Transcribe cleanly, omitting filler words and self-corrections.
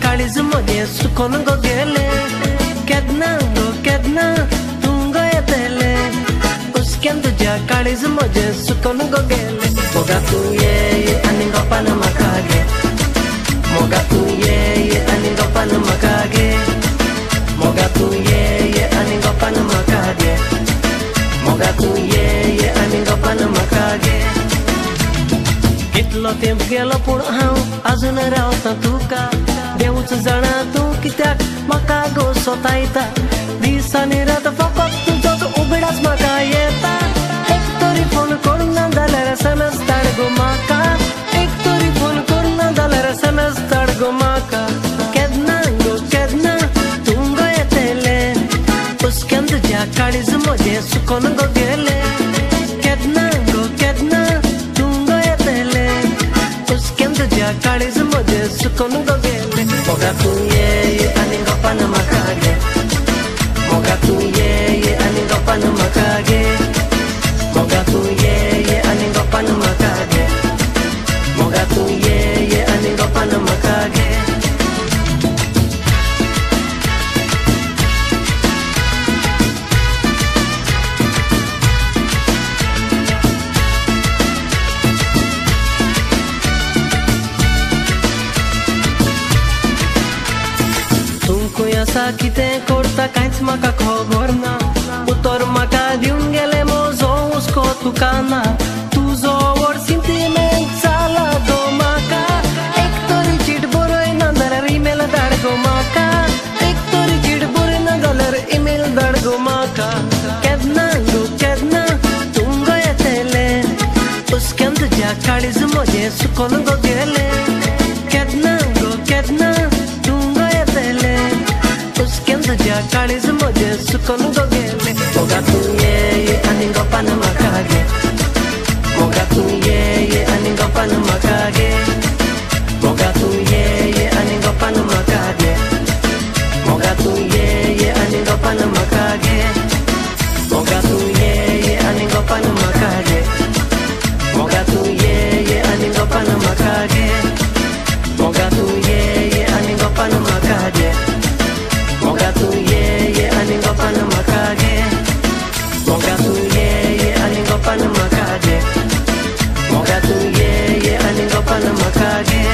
काळीज मध्ये सुकून गो गेले केदना तुंग येतले उसक्यान तुझ्या काळीज मध्ये सुकून गो गेले मोगा तू ये आणि गप्पान म्हाका घे मोगा तू ये आणि गप्पान म्हाका घे मोगा तू ये आणि गप्पान म्हाका घे मोगा तू ये आणि गप्पान म्हाका घे कितलो तेंप गेलो पूण हांव अजून रावता तुका देवच जाणा तूं कित्याक म्हाका गो सोतायता दिसांनी रात फकत तुजोच उगडास म्हाका येता एक तरी फोन करूना जाल्यार समज धाड गो म्हाका एक तरी फोन करूना जाल्यार समज धाड गो म्हाका केदना तूं गो येतले उसक्यान तुज्या काळीज म्हजें सुकोन गो गेले केदना तूं गो येतले उसक्यान तुज्या काळीज म्हजें सुकोन गो गेले मोगा तू ये आणि गप्पान म्हाका घे मोगा तू ये आणि गप्पान म्हाका घे मोगा तू ये आणि गप्पान म्हाका घे मोगा तू ये आणि गप्पान म्हाका घे कितें करता कांयच म्हाका खबर ना उतर म्हाका दिवन गेले म्हजो हुस्को तुका ना तुजो व्हड सेंटिमेंट जाला गो म्हाका एक तरी चीट बरय ना जाल्यार ईमेल धाड गो म्हाका एक तरी चीट बरय ना जाल्यार ईमेल धाड गो म्हाका केदना तूं गो येतले उसक्यान तुज्या काळीज म्हजें सुकोन गो गेले केदना तूं गो येतले उसक्यान तुज्या काळीज म्हजें सुकोन गो गेले मोगा तू ये आणि गप्पान म्हाका घे मोगा तू ये आणि गप्पान म्हाका घे मोगा तू ये आणि गप्पान म्हाका घे मोगा तू ये आणि गप्पान म्हाका घे मोगा तू ये आणि गप्पान म्हाका घे मोगा तू ये आणि गप्पान म्हाका घे मोगा तू ये आणि गप्पान म्हाका घे मोगा तू ये आणि गप्पान म्हाका घे मोगा तू ये आणि गप्पान म्हाका घे मोगा तू ये आणि गप्पान म्हाका घे